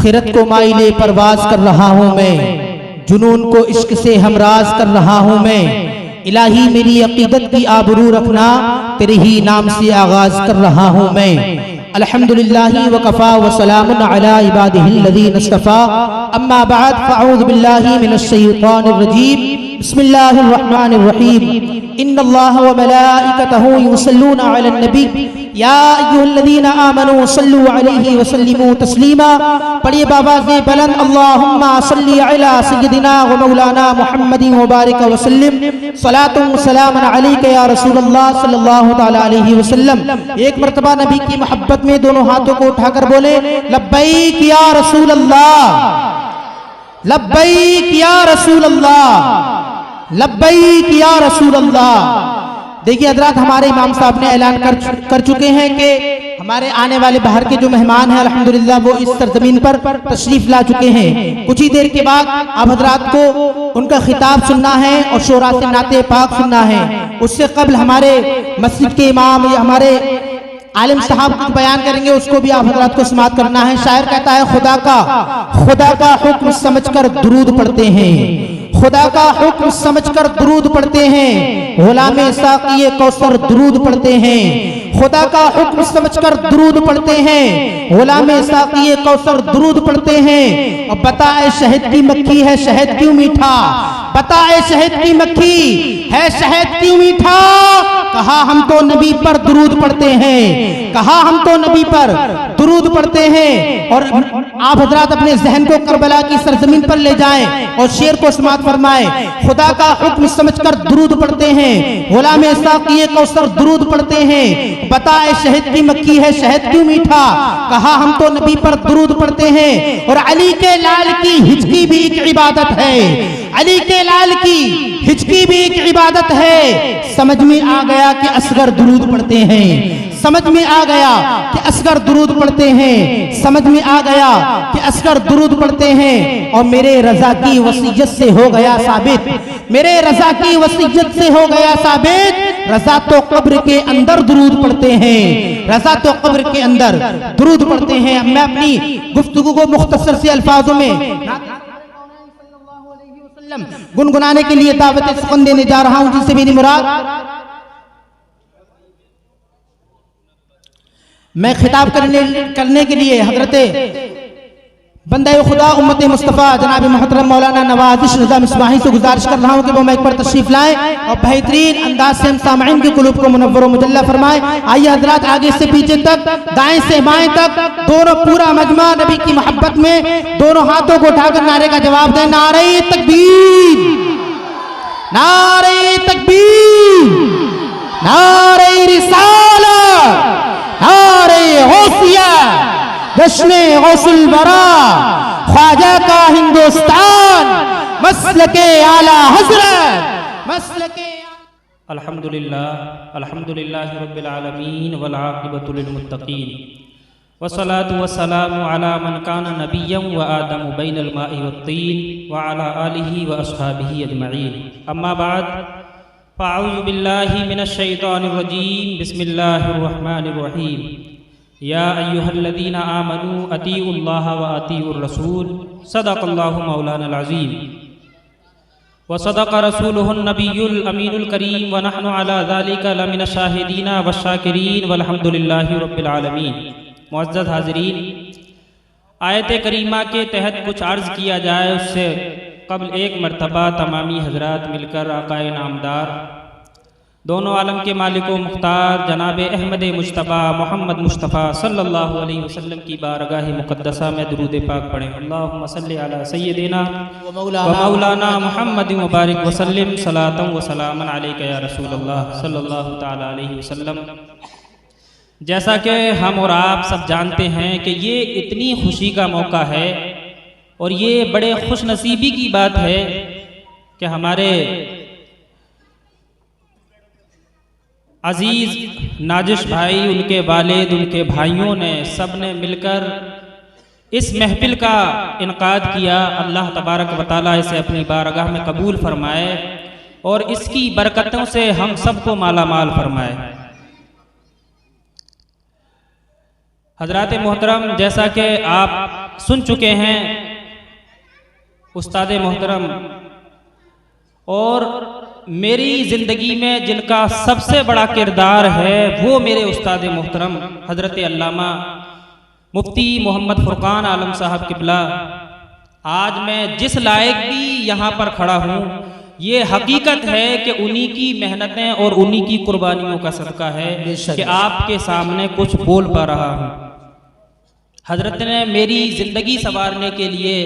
खिरत को माइले परवाज कर रहा हूँ मैं, जुनून को इश्क से हमराज कर रहा हूँ मैं। इलाही मेरी अकीदत की आबरू रखना, तेरे ही नाम से आगाज कर रहा हूँ मैं। अल्हम्दुलिल्लाहि व कफ़ा व सलामुन अला इबादिहिल्लज़ीना इस्तफ़ा, अम्मा बअद फ़अऊज़ु बिल्लाहि मिनश शैतानिर रजीम, बिस्मिल्लाहिर रहमानिर रहीम। इन्नल्लाह व मलाइकतहु युसल्लूना अलन नबी, या अय्युहल्लज़ीना आमनू सल्लू अलैहि व सल्लिमू तस्लीमा। पढ़िए बाबा से बुलंद, अल्लाहुम्मा सल्ली अला सय्यदिना व मौलाना मुहम्मदिन व बारिक व सल्लिम, सलातु व सलामुन अलैका या रसूलल्लाह सल्लल्लाहु तआला अलैहि वसल्लम। एक मर्तबा नबी की मोहब्बत में दोनों हाथों को उठाकर बोले, लब्बैक या रसूल अल्लाह, लब्बैक या रसूल अल्लाह, लब्बैक या रसूल अल्लाह। देखिए हजरात, हमारे इमाम साहब ने ऐलान कर चुके हैं कि हमारे आने वाले बाहर के जो मेहमान हैं अल्हम्दुलिल्लाह वो इस सरजमीन पर तशरीफ ला चुके हैं। कुछ ही देर के बाद आप हजरात को उनका खिताब सुनना है और शोरा से नाते पाक सुनना है। उससे कबल हमारे मस्जिद के इमाम या हमारे आलिम साहब कुछ बयान करेंगे, उसको भी आप हजरात को समाअत करना है। शायर कहता है, खुदा का हुक्म समझकर दुरूद पढ़ते हैं, खुदा का हुक्म समझकर दुरूद पढ़ते हैं, गुलामे साक़िए कौसर दुरूद पढ़ते हैं, खुदा का हुक्म समझकर दुरूद पढ़ते हैं, गुलामे साक़िए कौसर दुरूद पढ़ते हैं। और बताए शहद की मक्खी है शहद क्यों मीठा, बताए शहद की मक्खी है शहद क्यों मीठा। कहा हम तो नबी पर दुरूद पढ़ते हैं, कहा हम तो नबी पर दुरूद पढ़ते हैं। और आप हजरात अपने जहन को करबला की सरजमीन पर ले जाएं और शेर को समाअत फरमाए। खुदा का हुक्म समझकर दुरूद पढ़ते हैं, गुलामे साक़िए कौसर दुरूद पढ़ते हैं। बताए शहद की मक्खी है शहद क्यों मीठा, कहा हम तो नबी पर दुरूद पढ़ते हैं। और अली के लाल की हिचकी भी एक इबादत है, अली के लाल की हिचकी भी एक इबादत है। समझ में आ गया कि असगर दुरूद पढ़ते हैं, समझ में आ गया कि असगर दुरूद पढ़ते हैं, समझ में आ गया कि असगर दुरूद पढ़ते हैं। और मेरे रजा की वसीयत से हो गया साबित, मेरे रजा की वसीयत से हो गया साबित, रजा तो कब्र के अंदर दुरूद पढ़ते हैं, रजा तो कब्र के अंदर दुरूद पढ़ते हैं। मैं अपनी गुफ्तगू को मुख्तसर से अल्फाजों में गुनगुनाने के लिए दावत सुखन देने जा रहा हूं, जिससे मेरी मुराद मैं खिताब करने के लिए हजरते बंदे खुदा उम्मत मुस्तफ़ा जनाब मोहतरम मौलाना नवाज़िश रज़ा मिसबाही से गुजारिश कर रहा हूँ कि वो माइक पर तशरीफ लाएं और बेहतरीन अंदाज से हम सामईन के कुलूब को मुनव्वर व मुजल्ला फरमाएं। आइए हजरात, आगे से पीछे तक, दाएं से बाएं तक दोनों पूरा मजमा नबी की मोहब्बत में दोनों हाथों को उठाकर नारे का जवाब दें। नारे तकबीर, नारे तकबीर, नारे रिसालत, नारे गौसिया, जश्ने गौसुल बरा, ख्वाजा का हिंदुस्तान, मसलके आला हज़रत, मसलके। अल्हम्दुलिल्लाह, अल्हम्दुलिल्लाहि रब्बिल आलमीन वल आक़िबतु लिल मुत्तक़ीन वस्सलातु वस्सलामु अला मन काना नबिय्यन व आदमु बैनल माइ वत्तीन व अला आलिहि व अस्हाबिहि अजमईन। अम्मा बाद, फ़अऊज़ु बिल्लाहि मिनश शैतानिर रजीम, बिस्मिल्लाहिर रहमानिर रहीम। या अय्युहल्लज़ीना आमनू अतीउल्लाह व अतीउर रसूल, सदक़ल्लाहु मौलानल अज़ीम व सदक़ रसूलुहुन नबियुल अमीनुल करीम व नहनु अला ज़ालिका लमिनश शाहिदीन व शाकिरीन वल्हम्दुलिल्लाहि रब्बिल आलमीन। मुअज़्ज़ज़ हाज़िरीन, आयत करीमा के तहत कुछ अर्ज़ किया जाए उससे कबल एक मरतबा तमामी हज़रात मिलकर आक़ाए नामदार दोनों आलम के मालिक व मुख्तार जनाब अहमद मुज्तबा मोहम्मद मुस्तफ़ा सल्लल्लाहु अलैहि वसल्लम की बारगाह मुक़द्दसा में दुरूद पाक पढ़ें। अल्लाहुम्मा सल्लि अला सय्यदिना व मौलाना मुहम्मद व बारिक व सल्लिम सलातन व सलामन अलैका या रसूलल्लाह सल्लल्लाहु तआला अलैहि वसल्लम। जैसा कि हम और आप सब जानते हैं कि ये इतनी खुशी का मौका है और ये बड़े खुश नसीबी की बात है कि हमारे अजीज़ नाजिश भाई, उनके वालिद, उनके भाइयों ने सब ने मिलकर इस महफिल का इनकाद किया। अल्लाह तबारक व तआला इसे अपनी बारगाह में कबूल फरमाए और इसकी बरकतों से हम सबको माला माल फरमाए। हजरात मोहतरम, जैसा कि आप सुन चुके हैं उस्ताद मोहतरम, और मेरी ज़िंदगी में जिनका सबसे बड़ा किरदार है वो मेरे उस्ताद मोहतरम हजरत अल्लामा मुफ्ती मोहम्मद फुरकान आलम साहब किबला। आज मैं जिस लायक भी यहाँ पर खड़ा हूँ, ये हकीकत है कि उन्हीं की मेहनतें और उन्हीं की कुर्बानियों का सदका है कि आपके सामने कुछ बोल पा रहा हूँ। हजरत ने मेरी ज़िंदगी संवारने के लिए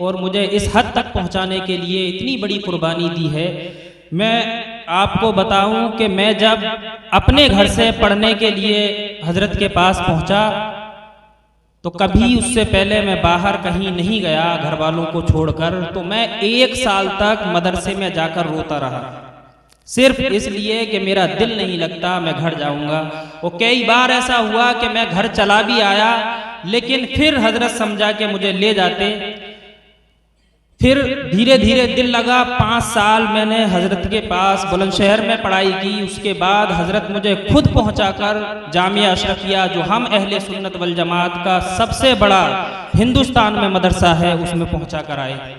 और मुझे इस हद तक पहुँचाने के लिए इतनी बड़ी कुर्बानी दी है। मैं आपको बताऊं कि मैं जब अपने घर से पढ़ने के लिए हजरत के पास पहुँचा तो कभी उससे पहले मैं बाहर कहीं नहीं गया घर वालों को छोड़कर। तो मैं 1 साल तक मदरसे में जाकर रोता रहा, सिर्फ इसलिए कि मेरा दिल नहीं लगता, मैं घर जाऊंगा। और कई बार ऐसा हुआ कि मैं घर चला भी आया, लेकिन फिर हजरत समझा कि मुझे ले जाते। फिर धीरे धीरे दिल लगा। 5 साल मैंने हजरत के पास बुलंदशहर में पढ़ाई की। उसके बाद हजरत मुझे खुद पहुंचाकर जामिया अशरफिया, जो हम अहले सुन्नत वल जमात का सबसे बड़ा हिंदुस्तान में मदरसा है, उसमें पहुंचा कर आए।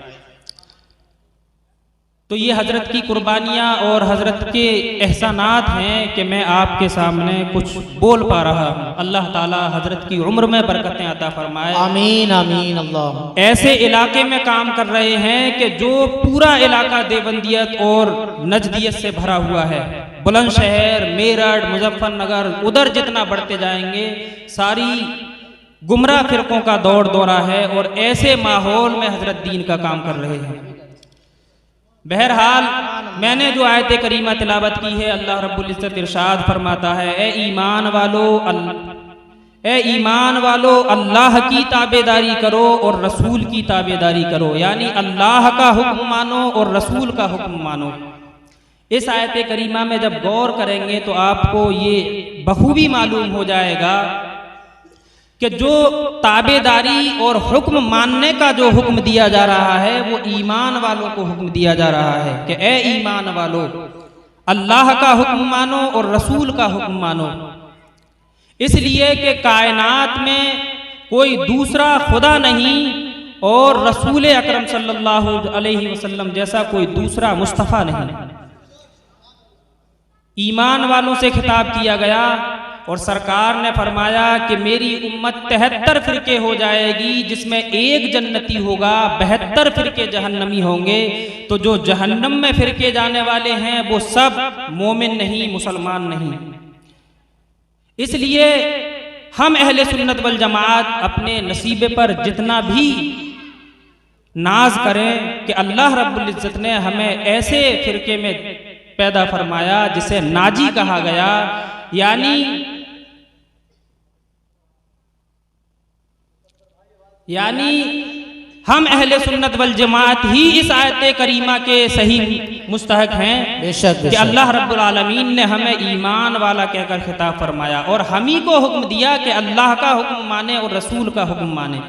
तो ये हजरत की कुर्बानियाँ और हजरत के एहसानात हैं कि मैं आपके सामने कुछ बोल पा रहा हूँ। अल्लाह ताला हजरत की उम्र में बरकतें अता फरमाए, आमीन आमीन। अल्लाह ऐसे इलाके में काम कर रहे हैं कि जो पूरा इलाका देवबंदियत और नजदियत से भरा हुआ है। बुलंदशहर, मेरठ, मुजफ्फरनगर, उधर जितना बढ़ते जाएंगे सारी गुमराह फिरकों का दौड़ दौरा है, और ऐसे माहौल में हजरत दीन का काम कर रहे हैं। बहरहाल मैंने जो आयत करीमा तिलावत की है, अल्लाह रब्बुल इज्जत इरशाद फरमाता है, ए ईमान वालो अल्लाह की ताबेदारी करो और रसूल की ताबेदारी करो, यानी अल्लाह का हुक्म मानो और रसूल का हुक्म मानो। इस आयत करीमा में जब गौर करेंगे तो आपको ये बखूबी मालूम हो जाएगा कि जो ताबेदारी और हुक्म मानने का जो हुक्म दिया जा रहा है वो ईमान वालों को हुक्म दिया जा रहा है कि ए ईमान वालों अल्लाह का हुक्म मानो और रसूल का हुक्म मानो। इसलिए कि कायनात में कोई दूसरा खुदा नहीं और रसूल अकरम सल्लल्लाहु अलैहि वसल्लम जैसा कोई दूसरा मुस्तफ़ा नहीं। ईमान वालों से खिताब किया गया और सरकार ने फरमाया कि मेरी उम्मत 73 फिरके हो जाएगी, जिसमें एक जन्नती होगा, 72 फिरके जहन्नमी होंगे। तो जो जहन्नम में फिरके जाने वाले हैं वो सब मोमिन नहीं, मुसलमान नहीं। इसलिए हम अहले सुन्नत वल जमात अपने नसीबे पर जितना भी नाज करें कि अल्लाह रब्बुल इज्जत ने हमें ऐसे फिरके में पैदा फरमाया जिसे नाजी कहा गया, यानी हम अहले सुन्नत वल जमात ही इस आयत करीमा के सही मुस्तहक हैं। बेशक कि अल्लाह रब्बुल आलमीन ने हमें ईमान वाला कहकर खिताब फरमाया और हम ही को हुक्म दिया कि अल्लाह का हुक्म माने और रसूल का हुक्म माने।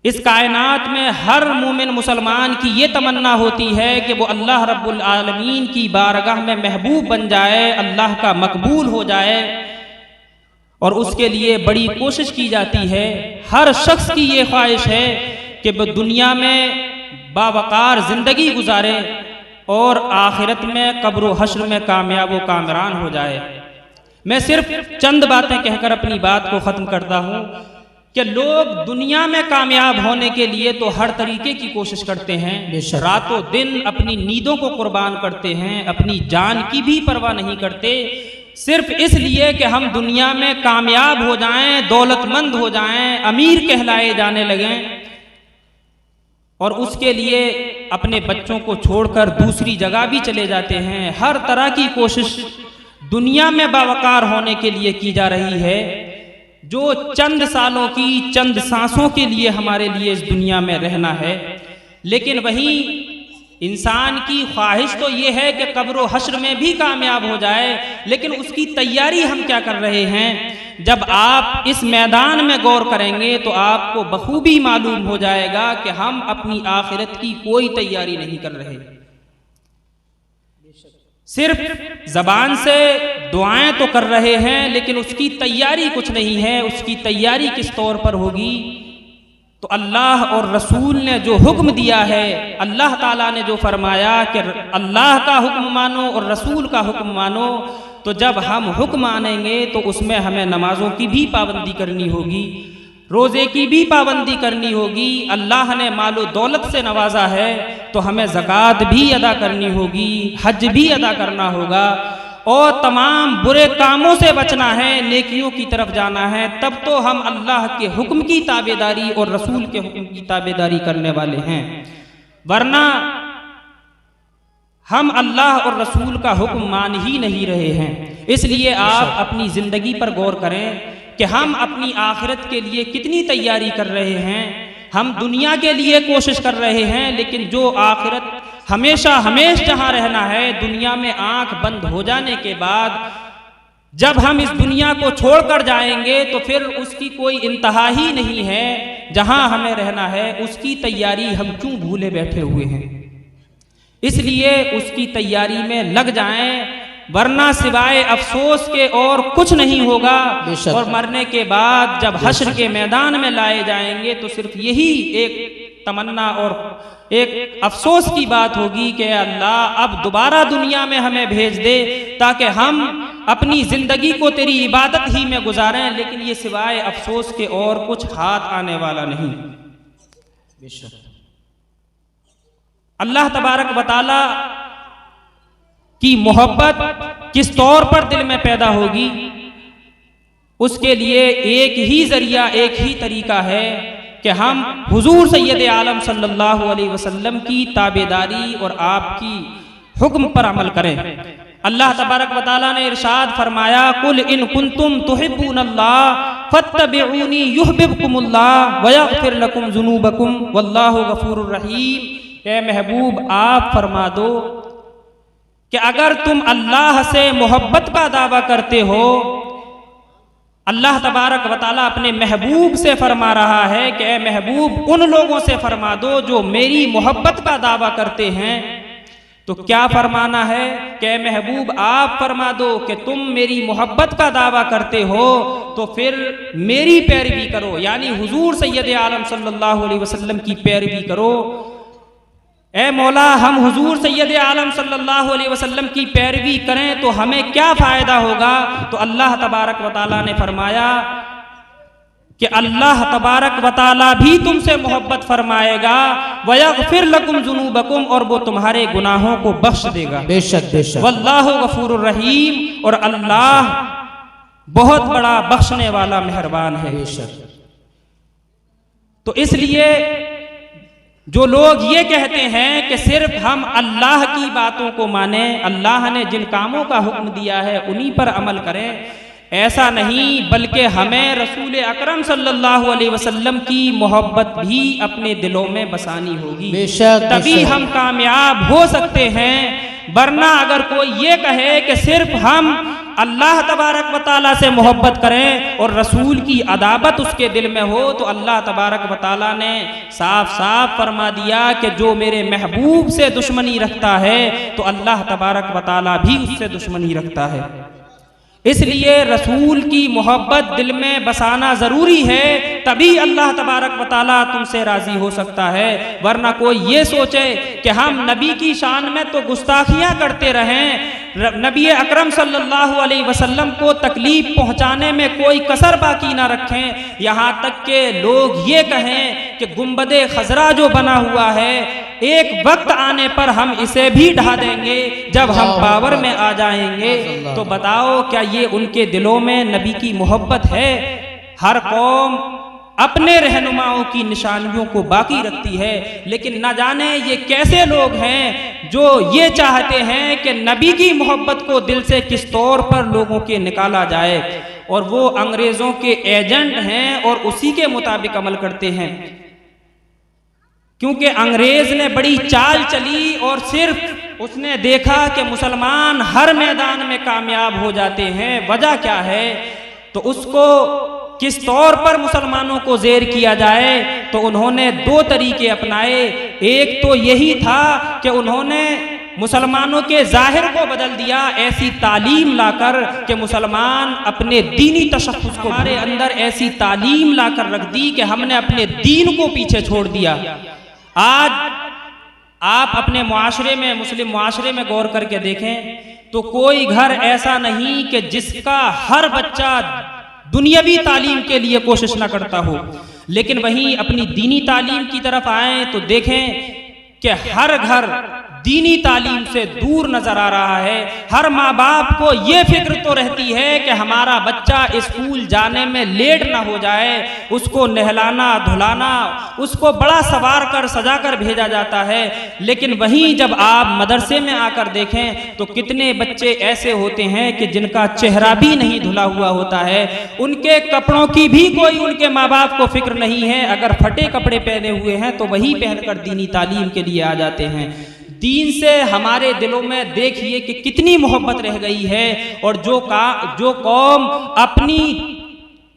इस कायनात में हर मोमिन मुसलमान की ये तमन्ना होती है कि वो अल्लाह रब्बुल आलमीन की बारगाह में महबूब बन जाए, अल्लाह का मकबूल हो जाए, और उसके लिए बड़ी कोशिश की जाती है। हर शख्स की ये ख्वाहिश है कि वो दुनिया में बावकार ज़िंदगी गुजारे और आखिरत में कब्र हश्र में कामयाब व कामरान हो जाए। मैं सिर्फ चंद बातें कहकर अपनी बात को ख़त्म करता हूँ कि लोग दुनिया में कामयाब होने के लिए तो हर तरीके की कोशिश करते हैं, रातों दिन अपनी नींदों को कुर्बान करते हैं, अपनी जान की भी परवाह नहीं करते, सिर्फ इसलिए कि हम दुनिया में कामयाब हो जाएं, दौलतमंद हो जाएं, अमीर कहलाए जाने लगें, और उसके लिए अपने बच्चों को छोड़कर दूसरी जगह भी चले जाते हैं। हर तरह की कोशिश दुनिया में बावकार होने के लिए की जा रही है, जो चंद सालों की, चंद सांसों के लिए हमारे लिए इस दुनिया में रहना है। लेकिन वही इंसान की ख्वाहिश तो ये है कि कब्र हश्र में भी कामयाब हो जाए, लेकिन उसकी तैयारी हम क्या कर रहे हैं? जब आप इस मैदान में गौर करेंगे तो आपको बखूबी मालूम हो जाएगा कि हम अपनी आखिरत की कोई तैयारी नहीं कर रहे। सिर्फ ज़बान से दुआएं तो कर रहे हैं, लेकिन उसकी तैयारी कुछ नहीं है। उसकी तैयारी किस तौर पर होगी? तो अल्लाह और रसूल ने जो हुक्म दिया है, अल्लाह ताला ने जो फरमाया कि अल्लाह का हुक्म मानो और रसूल का हुक्म मानो, तो जब हम हुक्म मानेंगे तो उसमें हमें नमाजों की भी पाबंदी करनी होगी, रोज़े की भी पाबंदी करनी होगी। अल्लाह ने मालो दौलत से नवाजा है तो हमें ज़कात भी अदा करनी होगी, हज भी अदा करना होगा, और तमाम बुरे कामों से बचना है, नेकियों की तरफ जाना है। तब तो हम अल्लाह के हुक्म की ताबेदारी और रसूल के हुक्म की ताबेदारी करने वाले हैं। वरना हम अल्लाह और रसूल का हुक्म मान ही नहीं रहे हैं। इसलिए आप अपनी ज़िंदगी पर गौर करें कि हम अपनी आखिरत के लिए कितनी तैयारी कर रहे हैं। हम दुनिया के लिए कोशिश कर रहे हैं, लेकिन जो आखिरत हमेशा जहाँ रहना है, दुनिया में आंख बंद हो जाने के बाद जब हम इस दुनिया को छोड़कर जाएंगे तो फिर उसकी कोई इंतहा ही नहीं है। जहाँ हमें रहना है उसकी तैयारी हम क्यों भूले बैठे हुए हैं? इसलिए उसकी तैयारी में लग जाएं, वरना सिवाय अफसोस के और कुछ नहीं होगा। और मरने के बाद जब हश्र के मैदान में लाए जाएंगे तो सिर्फ यही एक तमन्ना और एक अफसोस की बात होगी कि अल्लाह अब दोबारा दुनिया में हमें भेज दे ताकि हम अपनी जिंदगी को तेरी इबादत ही में गुजारें। लेकिन ये सिवाय अफसोस के और कुछ हाथ आने वाला नहीं। अल्लाह तबारक व तआला की मोहब्बत किस तौर पर दिल में पैदा होगी, उसके लिए एक ही जरिया, एक ही तरीका है कि हम हुजूर सैयद आलम सल्लल्लाहु अलैहि वसल्लम की ताबेदारी और आपकी हुक्म पर अमल करें। अल्लाह तबारक व तआला ने इरशाद फरमाया, कुल इन कुंतुम तुहिब्बूनल्लाह फत्तबिऊनी युहब्बुकुमुल्लाह व यगफिर लकुम ज़ुनूबकुम वल्लाहु गफूरुर रहीम। ए महबूब, आप फरमा दो कि अगर तुम अल्लाह से मोहब्बत का दावा करते हो, अल्लाह तबारक व तआला अपने महबूब से फरमा रहा है कि ए महबूब, उन लोगों से फरमा दो जो मेरी मोहब्बत का दावा करते हैं। तो क्या फरमाना है कि ए महबूब, आप फरमा दो कि तुम मेरी मोहब्बत का दावा करते हो तो फिर मेरी पैरवी करो, यानी हुजूर सैयद आलम सल्लल्लाहु अलैहि वसल्लम की पैरवी करो। ए मौला, हम हुजूर सैयद आलम सल्लल्लाहु अलैहि वसल्लम की पैरवी करें तो हमें क्या फ़ायदा होगा? तो अल्लाह तबारक व तआला ने फरमाया कि अल्लाह तबारक व तआला भी तुमसे मोहब्बत फरमाएगा, व यगफिर लकुम ज़ुनूबकुम, और वो तुम्हारे गुनाहों को बख्श देगा। बेशक बेशक। वल्लाहु गफूरुर रहीम, और अल्लाह बहुत बड़ा बख्शने वाला मेहरबान है। बेशक। तो इसलिए जो लोग ये कहते हैं कि सिर्फ हम अल्लाह की बातों को माने, अल्लाह ने जिन कामों का हुक्म दिया है उन्हीं पर अमल करें, ऐसा नहीं, बल्कि हमें रसूल अकरम सल्लल्लाहु अलैहि वसल्लम की मोहब्बत भी अपने दिलों में बसानी होगी। तभी हम कामयाब हो सकते हैं। वरना अगर कोई ये कहे कि सिर्फ हम अल्लाह तबारक व तआला से मोहब्बत करें और रसूल की अदाबत उसके दिल में हो, तो अल्लाह तबारक व तआला ने साफ साफ फरमा दिया कि जो मेरे महबूब से दुश्मनी रखता है तो अल्लाह तबारक व तआला भी उससे दुश्मनी रखता है। इसलिए रसूल की मोहब्बत दिल में बसाना ज़रूरी है, तभी अल्लाह तबारक व तआला तुमसे राज़ी हो सकता है। वरना कोई ये सोचे कि हम नबी की शान में तो गुस्ताखियाँ करते रहें, नबी अकरम सल्लल्लाहु अलैहि वसल्लम को तकलीफ पहुँचाने में कोई कसर बाकी ना रखें, यहाँ तक के लोग ये कहें कि गुंबदे खजरा जो बना हुआ है एक वक्त आने पर हम इसे भी ढा देंगे जब हम पावर में आ जाएंगे। तो बताओ, क्या ये उनके दिलों में नबी की मोहब्बत है? हर कौम अपने रहनुमाओं की निशानियों को बाकी रखती है, लेकिन न जाने ये कैसे लोग हैं जो ये चाहते हैं कि नबी की मोहब्बत को दिल से किस तौर पर लोगों के निकाला जाए, और वो अंग्रेज़ों के एजेंट हैं और उसी के मुताबिक अमल करते हैं। क्योंकि अंग्रेज ने बड़ी चाल चली और सिर्फ उसने देखा कि मुसलमान हर मैदान में कामयाब हो जाते हैं। वजह क्या है? तो उसको किस तौर पर मुसलमानों को ज़ेर किया जाए, तो उन्होंने दो तरीके अपनाए। एक तो यही था कि उन्होंने मुसलमानों के जाहिर को बदल दिया ऐसी तालीम लाकर कि मुसलमान अपने दीनी तशख्खुस को, हमारे अंदर ऐसी तालीम लाकर रख दी कि हमने अपने दीन को पीछे छोड़ दिया। आज आप अपने मुआशरे में, मुस्लिम मुआशरे में गौर करके देखें तो कोई घर ऐसा नहीं कि जिसका हर बच्चा दुनियावी तालीम के लिए कोशिश ना करता हो, लेकिन वहीं अपनी दीनी तालीम की तरफ आए तो देखें कि हर घर दीनी तालीम से दूर नजर आ रहा है। हर माँ बाप को ये फिक्र तो रहती है कि हमारा बच्चा स्कूल जाने में लेट ना हो जाए, उसको नहलाना धुलाना, उसको बड़ा सवार कर सजा कर भेजा जाता है। लेकिन वहीं जब आप मदरसे में आकर देखें तो कितने बच्चे ऐसे होते हैं कि जिनका चेहरा भी नहीं धुला हुआ होता है, उनके कपड़ों की भी कोई उनके माँ बाप को फिक्र नहीं है। अगर फटे कपड़े पहने हुए हैं तो वही पहनकर दीनी तालीम के लिए आ जाते हैं। दीन से हमारे दिलों में देखिए कि कितनी मोहब्बत रह गई है, और जो कौम अपनी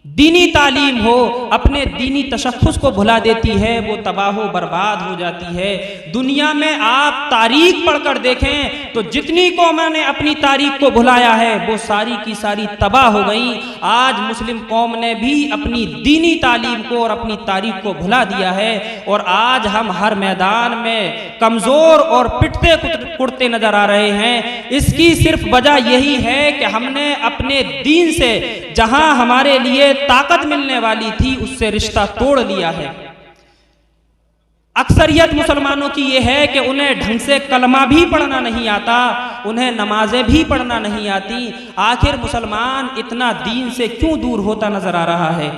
दीनी तालीम हो, अपने दीनी तशख्खुस को भुला देती है, वो तबाह बर्बाद हो जाती है। दुनिया में आप तारीख पढ़कर देखें तो जितनी कौमों ने अपनी तारीख को भुलाया है वो सारी की सारी तबाह हो गई। आज मुस्लिम कौम ने भी अपनी दीनी तालीम को और अपनी तारीख को भुला दिया है, और आज हम हर मैदान में कमज़ोर और पिटते कुटते नजर आ रहे हैं। इसकी सिर्फ वजह यही है कि हमने अपने दीन से, जहां हमारे लिए ताकत मिलने वाली थी, उससे रिश्ता तोड़ लिया है। अक्सरियत मुसलमानों की यह है कि उन्हें ढंग से कलमा भी पढ़ना नहीं आता, उन्हें नमाजें भी पढ़ना नहीं आती। आखिर मुसलमान इतना दीन से क्यों दूर होता नजर आ रहा है?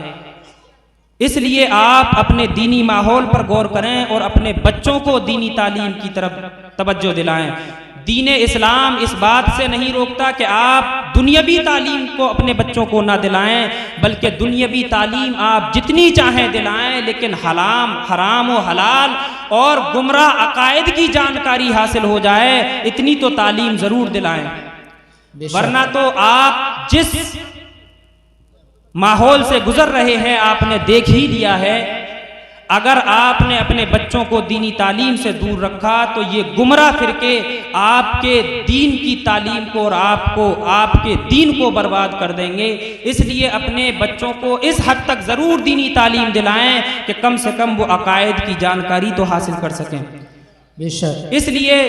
इसलिए आप अपने दीनी माहौल पर गौर करें और अपने बच्चों को दीनी तालीम की तरफ तवज्जो दिलाएं। दीन इस्लाम इस बात से नहीं रोकता कि आप दुनियावी तालीम को अपने बच्चों को ना दिलाएं, बल्कि दुनियावी तालीम आप जितनी चाहें दिलाएं, लेकिन हराम व हलाल और गुमराह अकायद की जानकारी हासिल हो जाए, इतनी तो तालीम जरूर दिलाएं। वरना तो आप जिस माहौल से गुजर रहे हैं आपने देख ही लिया है। अगर आपने अपने बच्चों को दीनी तालीम से दूर रखा तो ये गुमराह फिरके आपके दीन की तालीम को और आपके दीन को बर्बाद कर देंगे। इसलिए अपने बच्चों को इस हद तक ज़रूर दीनी तालीम दिलाएं कि कम से कम वो अकायद की जानकारी तो हासिल कर सकें। बेशक इसलिए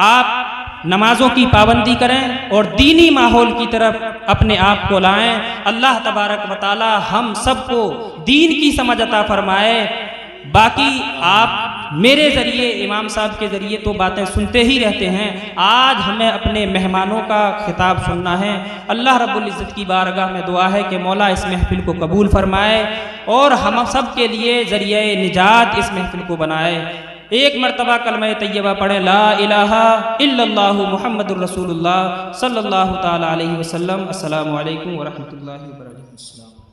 आप नमाजों की पाबंदी करें और दीनी माहौल की तरफ अपने आप को लाएं। अल्लाह तबारक व तआला हम सबको दीन की समझ अता फरमाए। बाकी आप मेरे ज़रिए, इमाम साहब के ज़रिए तो बातें सुनते ही रहते हैं। आज हमें अपने मेहमानों का खिताब सुनना है। अल्लाह रब्बुल इज़्ज़त की बारगाह में दुआ है कि मौला इस महफिल को कबूल फरमाए और हम सब के लिए ज़रिए निजात इस महफिल को बनाए। एक मरतबा कलमा तैयबा पढ़े, ला इलाहा इल्लल्लाहु मुहम्मदुर रसूलुल्लाह सल्लल्लाहु ताला अलैहि वसल्लम। अस्सलामु अलैकुम व रहमतुल्लाहि व बरकातुहू।